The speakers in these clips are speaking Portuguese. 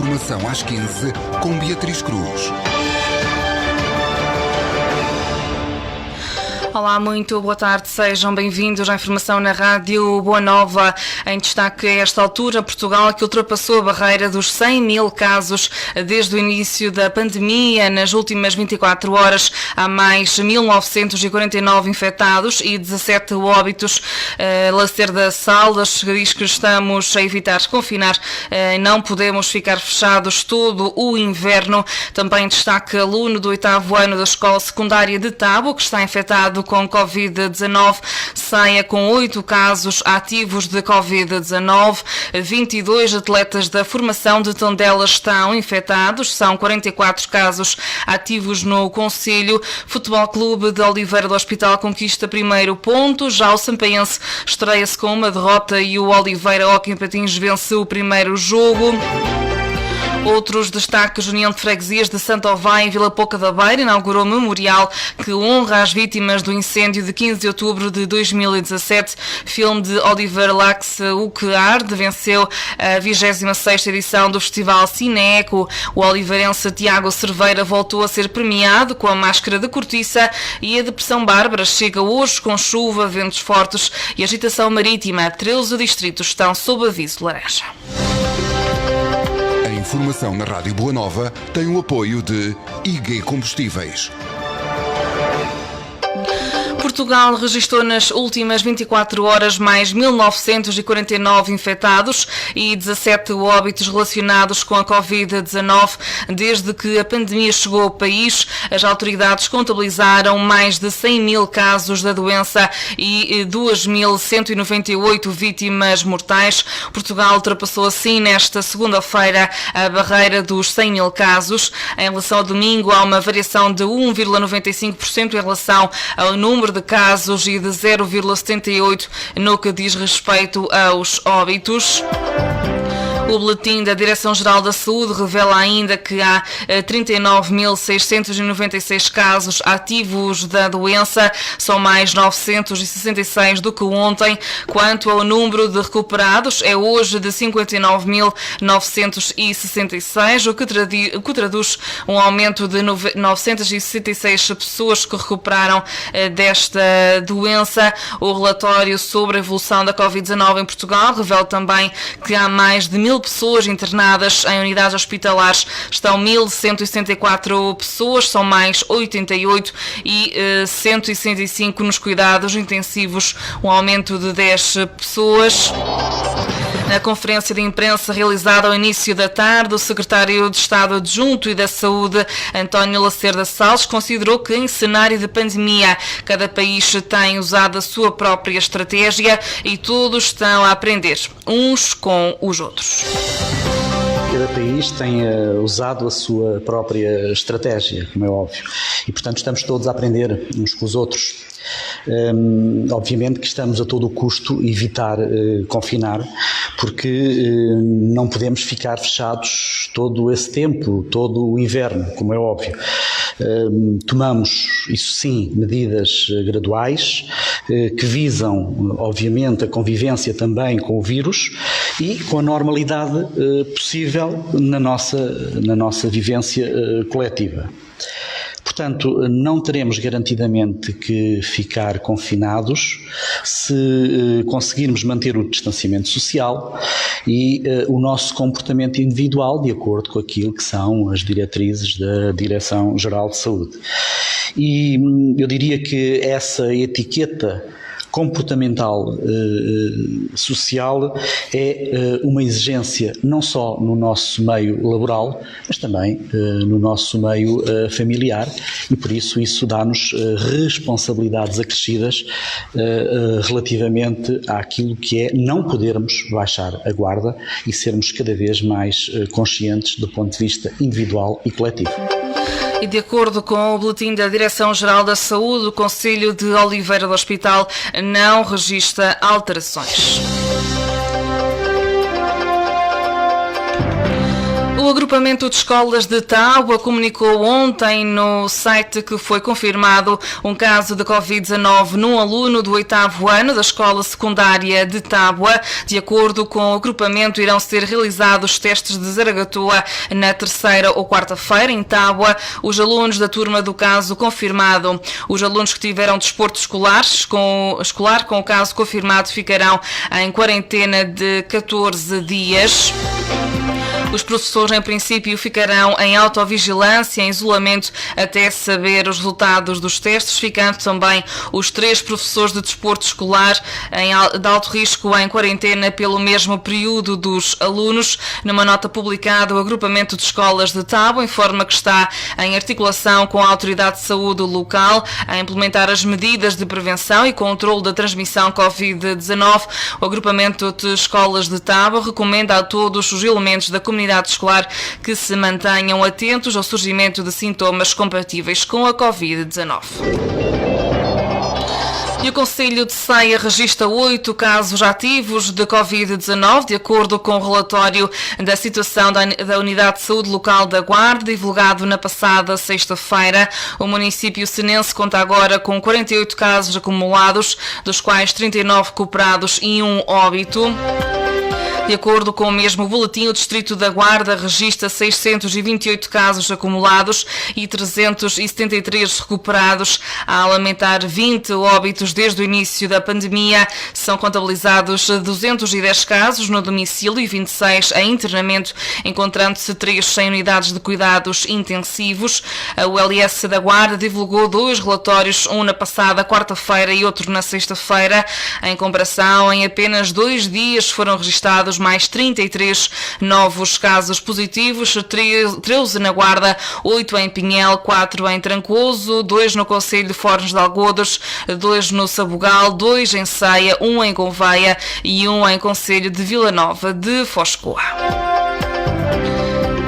Informação às 15, com Beatriz Cruz. Olá, muito boa tarde, sejam bem-vindos à informação na Rádio Boa Nova. Em destaque a esta altura, Portugal que ultrapassou a barreira dos 100 mil casos desde o início da pandemia. Nas últimas 24 horas há mais 1.949 infectados e 17 óbitos. Lacerda Saldas diz que estamos a evitar confinar, não podemos ficar fechados todo o inverno. Também destaque aluno do 8º ano da Escola Secundária de Tábua que está infectado com Covid-19, saia com 8 casos ativos de Covid-19, 22 atletas da formação de Tondela estão infectados, são 44 casos ativos no concelho. Futebol Clube de Oliveira do Hospital conquista primeiro ponto, já o Sampaense estreia-se com uma derrota e o Oliveira Hóquei em Patins vence o primeiro jogo. Outros destaques: União de Freguesias de Santo Ovai, em Vila Pouca da Beira, inaugurou memorial que honra as vítimas do incêndio de 15 de outubro de 2017. Filme de Oliver Lax, O que Arde, venceu a 26ª edição do Festival Cineeco. O oliveirense Tiago Cerveira voltou a ser premiado com a Máscara de Cortiça e a Depressão Bárbara chega hoje com chuva, ventos fortes e agitação marítima. 13 distritos estão sob aviso laranja. A informação na Rádio Boa Nova tem o apoio de IG Combustíveis. Portugal registrou nas últimas 24 horas mais 1.949 infectados e 17 óbitos relacionados com a Covid-19 desde que a pandemia chegou ao país. As autoridades contabilizaram mais de 100 mil casos da doença e 2.198 vítimas mortais. Portugal ultrapassou assim nesta segunda-feira a barreira dos 100 mil casos. Em relação ao domingo, há uma variação de 1,95% em relação ao número de casos e de 0,78% no que diz respeito aos óbitos. O boletim da Direção-Geral da Saúde revela ainda que há 39.696 casos ativos da doença, são mais 966 do que ontem. Quanto ao número de recuperados, é hoje de 59.966, o que traduz um aumento de 966 pessoas que recuperaram desta doença. O relatório sobre a evolução da Covid-19 em Portugal revela também que há mais de 1.000 pessoas internadas em unidades hospitalares. Estão 1.164 pessoas, são mais 88 e 165 nos cuidados intensivos, um aumento de 10 pessoas. Na conferência de imprensa realizada ao início da tarde, o secretário de Estado Adjunto e da Saúde, António Lacerda Salles, considerou que em cenário de pandemia cada país tem usado a sua própria estratégia e todos estão a aprender uns com os outros. Cada país tem usado a sua própria estratégia, como é óbvio, e portanto estamos todos a aprender uns com os outros. Obviamente que estamos a todo o custo a evitar confinar, porque não podemos ficar fechados todo esse tempo, todo o inverno, como é óbvio. Tomamos, isso sim, medidas graduais que visam, obviamente, a convivência também com o vírus e com a normalidade possível na nossa vivência coletiva. Portanto, não teremos garantidamente que ficar confinados se conseguirmos manter o distanciamento social e o nosso comportamento individual de acordo com aquilo que são as diretrizes da Direção-Geral de Saúde. E eu diria que essa etiqueta comportamental social é uma exigência não só no nosso meio laboral, mas também no nosso meio familiar e por isso dá-nos responsabilidades acrescidas relativamente àquilo que é não podermos baixar a guarda e sermos cada vez mais conscientes do ponto de vista individual e coletivo. E de acordo com o boletim da Direção-Geral da Saúde, o Concelho de Oliveira do Hospital não registra alterações. O agrupamento de escolas de Tábua comunicou ontem no site que foi confirmado um caso de Covid-19 num aluno do 8º ano da escola secundária de Tábua. De acordo com o agrupamento, irão ser realizados testes de Zaragatua na terceira ou quarta-feira em Tábua. Os alunos da turma do caso confirmado, os alunos que tiveram desporto escolar com o caso confirmado ficarão em quarentena de 14 dias. Os professores, em princípio, ficarão em autovigilância, em isolamento, até saber os resultados dos testes, ficando também os 3 professores de desporto escolar de alto risco em quarentena pelo mesmo período dos alunos. Numa nota publicada, o agrupamento de escolas de Tábua informa que está em articulação com a Autoridade de Saúde local a implementar as medidas de prevenção e controle da transmissão Covid-19. O agrupamento de escolas de Tábua recomenda a todos os elementos da comunidade escolar que se mantenham atentos ao surgimento de sintomas compatíveis com a Covid-19. E o Concelho de Ceia registra 8 casos ativos de Covid-19, de acordo com o relatório da situação da Unidade de Saúde Local da Guarda, divulgado na passada sexta-feira. O município senense conta agora com 48 casos acumulados, dos quais 39 recuperados e 1 óbito. De acordo com o mesmo boletim, o Distrito da Guarda registra 628 casos acumulados e 373 recuperados, a lamentar 20 óbitos desde o início da pandemia. São contabilizados 210 casos no domicílio e 26 em internamento, encontrando-se 3 em unidades de cuidados intensivos. O LS da Guarda divulgou 2 relatórios, um na passada quarta-feira e outro na sexta-feira. Em comparação, em apenas 2 dias foram registados mais 33 novos casos positivos, 13 na Guarda, 8 em Pinhel, 4 em Trancoso, 2 no Concelho de Fornos de Algodos, 2 no Sabugal, 2 em Ceia, 1 em Gouveia e 1 em Concelho de Vila Nova de Foscoa.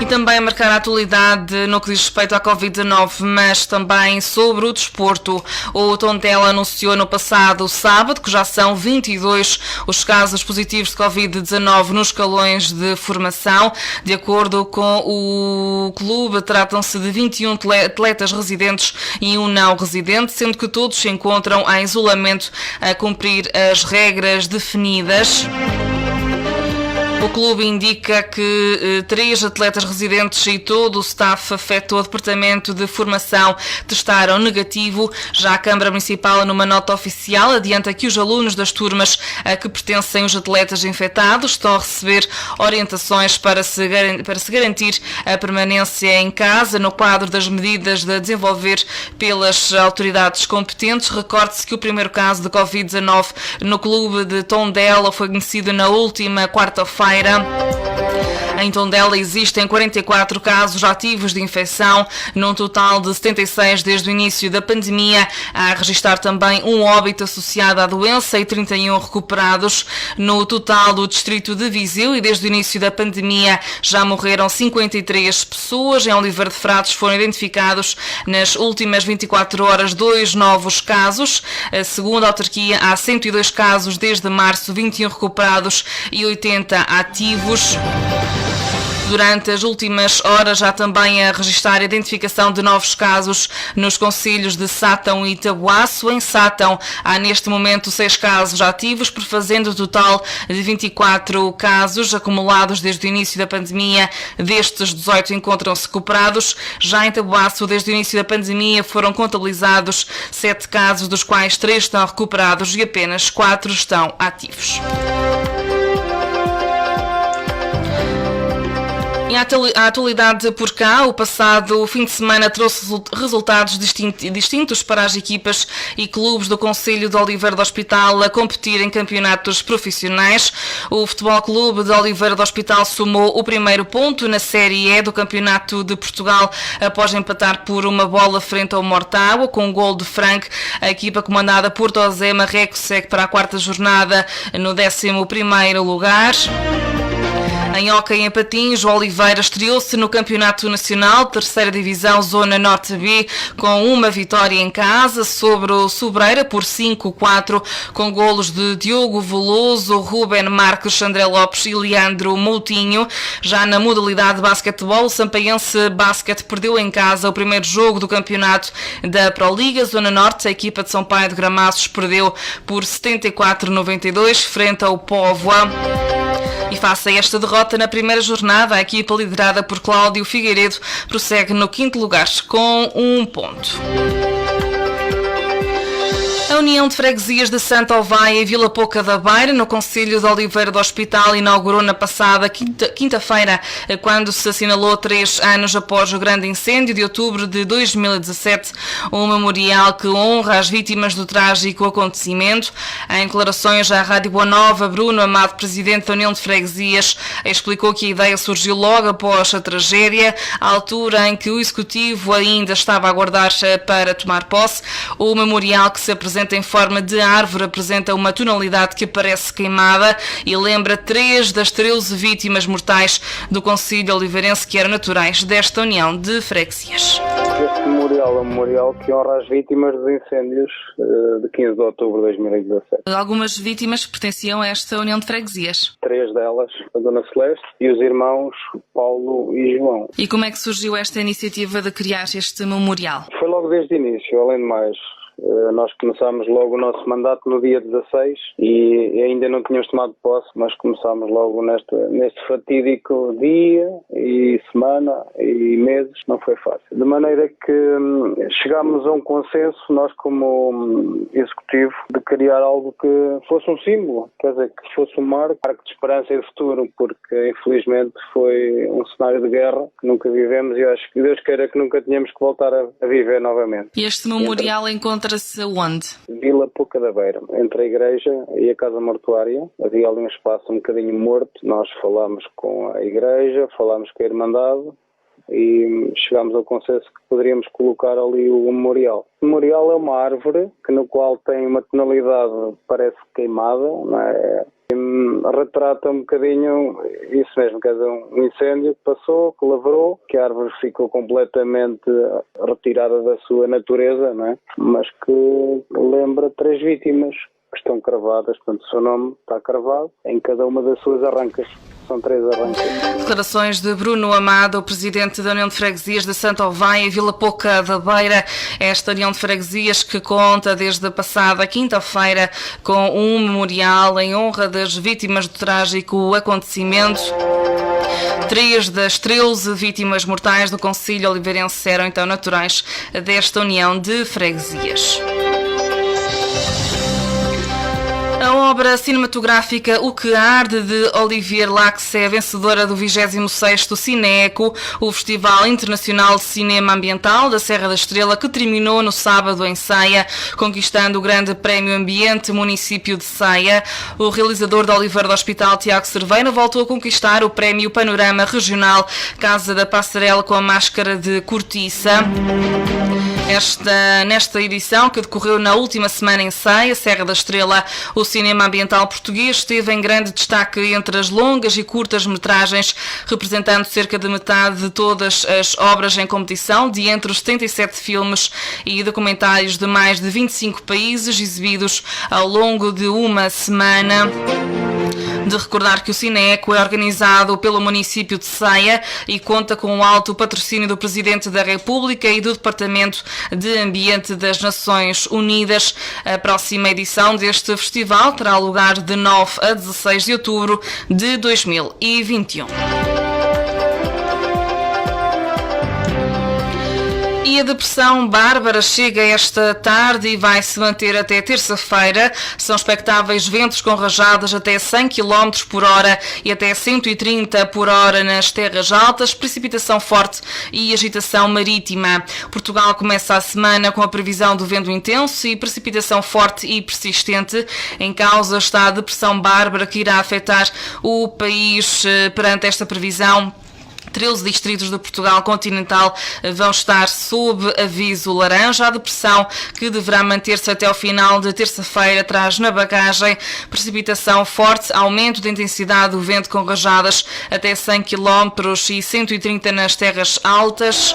E também a marcar a atualidade no que diz respeito à Covid-19, mas também sobre o desporto. O Tondela anunciou no passado sábado que já são 22 os casos positivos de Covid-19 nos escalões de formação. De acordo com o clube, tratam-se de 21 atletas residentes e 1 não residente, sendo que todos se encontram em isolamento a cumprir as regras definidas. O clube indica que 3 atletas residentes e todo o staff afeto ao departamento de formação testaram negativo. Já a Câmara Municipal, numa nota oficial, adianta que os alunos das turmas a que pertencem os atletas infectados estão a receber orientações para se garantir a permanência em casa no quadro das medidas a desenvolver pelas autoridades competentes. Recorde-se que o primeiro caso de Covid-19 no clube de Tondela foi conhecido na última quarta-feira. Em Tondela existem 44 casos ativos de infecção, num total de 76 desde o início da pandemia. Há a registrar também 1 óbito associado à doença e 31 recuperados. No total do distrito de Viseu, e desde o início da pandemia já morreram 53 pessoas. Em Oliveira de Frades foram identificados nas últimas 24 horas 2 novos casos. Segundo a autarquia, há 102 casos desde março, 21 recuperados e 80 ativos. Durante as últimas horas, já também a registrar a identificação de novos casos nos concelhos de Sátão e Tabuaço. Em Sátão, há neste momento 6 casos ativos, prefazendo o total de 24 casos acumulados desde o início da pandemia. Destes, 18 encontram-se recuperados. Já em Tabuaço, desde o início da pandemia, foram contabilizados 7 casos, dos quais 3 estão recuperados e apenas 4 estão ativos. E a atualidade por cá, o passado fim de semana trouxe resultados distintos para as equipas e clubes do Concelho de Oliveira do Hospital a competir em campeonatos profissionais. O Futebol Clube de Oliveira do Hospital somou o primeiro ponto na Série E do Campeonato de Portugal após empatar por 1 bola frente ao Mortágua com um gol de Frank. A equipa comandada por José Marreco segue para a 4ª jornada no 11º lugar. Em hóquei em patins, o Oliveira estreou-se no Campeonato Nacional, terceira divisão, Zona Norte B, com uma vitória em casa sobre o Sobreira por 5-4, com golos de Diogo Veloso, Ruben Marques, André Lopes e Leandro Moutinho. Já na modalidade de basquetebol, o Sampaense Basket perdeu em casa o primeiro jogo do campeonato da Proliga Zona Norte. A equipa de Sampaio de Gramaços perdeu por 74-92 frente ao Póvoa. E face a esta derrota na primeira jornada, a equipa liderada por Cláudio Figueiredo prossegue no quinto lugar com 1 ponto. A União de Freguesias de Santa Ovaia e Vila Pouca da Beira, no concelho de Oliveira do Hospital, inaugurou na passada quinta-feira, quando se assinalou 3 anos após o grande incêndio de outubro de 2017, um memorial que honra as vítimas do trágico acontecimento. Em declarações à Rádio Boa Nova, Bruno Amado, presidente da União de Freguesias, explicou que a ideia surgiu logo após a tragédia, à altura em que o Executivo ainda estava a aguardar para tomar posse. O memorial, que se apresenta em forma de árvore, apresenta uma tonalidade que parece queimada e lembra 3 das 13 vítimas mortais do concelho oliveirense que eram naturais desta União de Freguesias. Este memorial é um memorial que honra as vítimas dos incêndios de 15 de outubro de 2017. Algumas vítimas pertenciam a esta União de Freguesias. 3 delas, a Dona Celeste e os irmãos Paulo e João. E como é que surgiu esta iniciativa de criar este memorial? Foi logo desde o início, além de mais. Nós começámos logo o nosso mandato no dia 16 e ainda não tínhamos tomado posse, mas começámos logo neste fatídico dia e semana e meses. Não foi fácil. De maneira que chegámos a um consenso, nós como executivo, de criar algo que fosse um símbolo, quer dizer, que fosse um marco de esperança e de futuro, porque infelizmente foi um cenário de guerra que nunca vivemos e acho que Deus queira que nunca tenhamos que voltar a viver novamente. E este memorial encontra-se onde? Vila Pouca da Beira, entre a igreja e a casa mortuária. Havia ali um espaço um bocadinho morto. Nós falámos com a igreja, falámos com a Irmandade e chegámos ao consenso que poderíamos colocar ali o memorial. O memorial é uma árvore no qual tem uma tonalidade parece queimada, não é? Retrata um bocadinho isso mesmo, quer dizer, um incêndio que passou, que lavrou, que a árvore ficou completamente retirada da sua natureza, não é? Mas que lembra 3 vítimas que estão cravadas, portanto o seu nome está cravado em cada uma das suas arrancas. São 3 arrancas. Declarações de Bruno Amado, o presidente da União de Freguesias de Santa Ovaia e Vila Pouca da Beira. Esta União de Freguesias que conta desde a passada quinta-feira com um memorial em honra das vítimas do trágico acontecimento. 3 das 13 vítimas mortais do concelho oliveirense eram então naturais desta União de Freguesias. A obra cinematográfica O que Arde, de Olivier Lax, é vencedora do 26º Cineeco, o Festival Internacional de Cinema Ambiental da Serra da Estrela, que terminou no sábado em Saia, conquistando o Grande Prémio Ambiente Município de Saia. O realizador de Oliveira do Hospital, Tiago Cerveira, voltou a conquistar o Prémio Panorama Regional Casa da Passarela com a Máscara de Cortiça. Nesta edição, que decorreu na última semana em Saia, Serra da Estrela, o cinema ambiental português esteve em grande destaque entre as longas e curtas metragens, representando cerca de metade de todas as obras em competição, de entre os 77 filmes e documentários de mais de 25 países exibidos ao longo de uma semana. De recordar que o Cineeco é organizado pelo município de Saia e conta com o alto patrocínio do Presidente da República e do Departamento de Ambiente das Nações Unidas. A próxima edição deste festival terá lugar de 9 a 16 de outubro de 2021. E a depressão Bárbara chega esta tarde e vai se manter até terça-feira. São expectáveis ventos com rajadas até 100 km por hora e até 130 por hora nas terras altas, precipitação forte e agitação marítima. Portugal começa a semana com a previsão do vento intenso e precipitação forte e persistente. Em causa está a depressão Bárbara, que irá afetar o país. Perante esta previsão, 13 distritos de Portugal continental vão estar sob aviso laranja. A depressão, que deverá manter-se até ao final de terça-feira, traz na bagagem precipitação forte, aumento da intensidade do vento com rajadas até 100 km e 130 nas terras altas.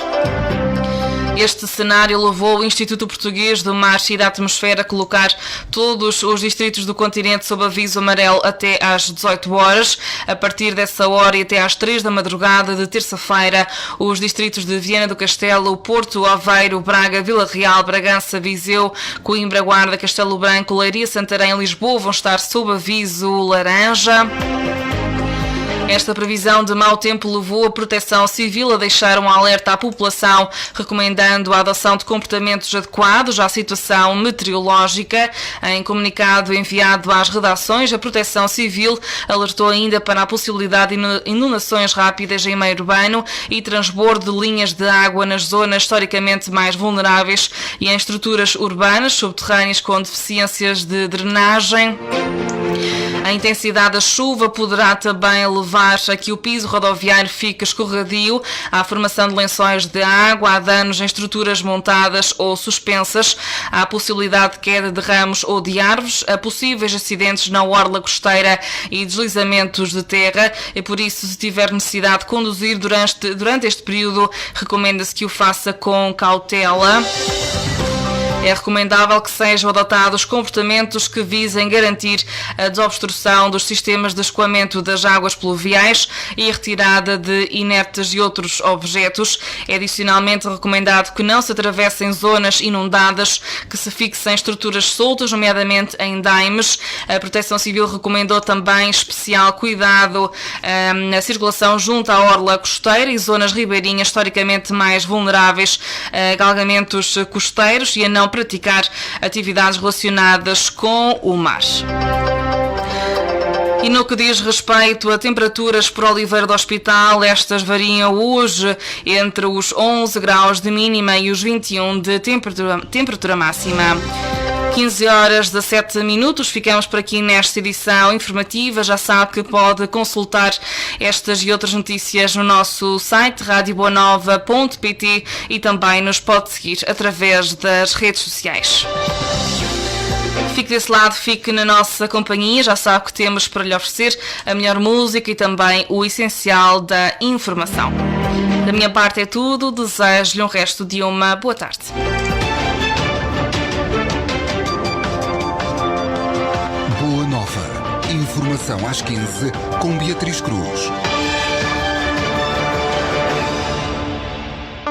Este cenário levou o Instituto Português do Mar e da Atmosfera a colocar todos os distritos do continente sob aviso amarelo até às 18 horas. A partir dessa hora e até às 3 da madrugada de terça-feira, os distritos de Viana do Castelo, Porto, Aveiro, Braga, Vila Real, Bragança, Viseu, Coimbra, Guarda, Castelo Branco, Leiria, Santarém e Lisboa vão estar sob aviso laranja. Esta previsão de mau tempo levou a Proteção Civil a deixar um alerta à população, recomendando a adoção de comportamentos adequados à situação meteorológica. Em comunicado enviado às redações, a Proteção Civil alertou ainda para a possibilidade de inundações rápidas em meio urbano e transbordo de linhas de água nas zonas historicamente mais vulneráveis e em estruturas urbanas subterrâneas com deficiências de drenagem. A intensidade da chuva poderá também levar a que o piso rodoviário fique escorregadio, à formação de lençóis de água, há danos em estruturas montadas ou suspensas, há possibilidade de queda de ramos ou de árvores, há possíveis acidentes na orla costeira e deslizamentos de terra, e por isso, se tiver necessidade de conduzir durante este período, recomenda-se que o faça com cautela. É recomendável que sejam adotados comportamentos que visem garantir a desobstrução dos sistemas de escoamento das águas pluviais e a retirada de inertes e outros objetos. É adicionalmente recomendado que não se atravessem zonas inundadas, que se fixem estruturas soltas, nomeadamente em daimes. A Proteção Civil recomendou também especial cuidado na circulação junto à orla costeira e zonas ribeirinhas historicamente mais vulneráveis a galgamentos costeiros e a não praticar atividades relacionadas com o mar. E no que diz respeito a temperaturas por Oliveira do Hospital, estas variam hoje entre os 11 graus de mínima e os 21 de temperatura máxima. 15 horas 17 minutos, ficamos por aqui nesta edição informativa. Já sabe que pode consultar estas e outras notícias no nosso site radioboanova.pt e também nos pode seguir através das redes sociais. Fique desse lado, fique na nossa companhia, já sabe que temos para lhe oferecer a melhor música e também o essencial da informação. Da minha parte é tudo, desejo-lhe um resto de uma boa tarde. Boa Nova. Informação às 15 com Beatriz Cruz.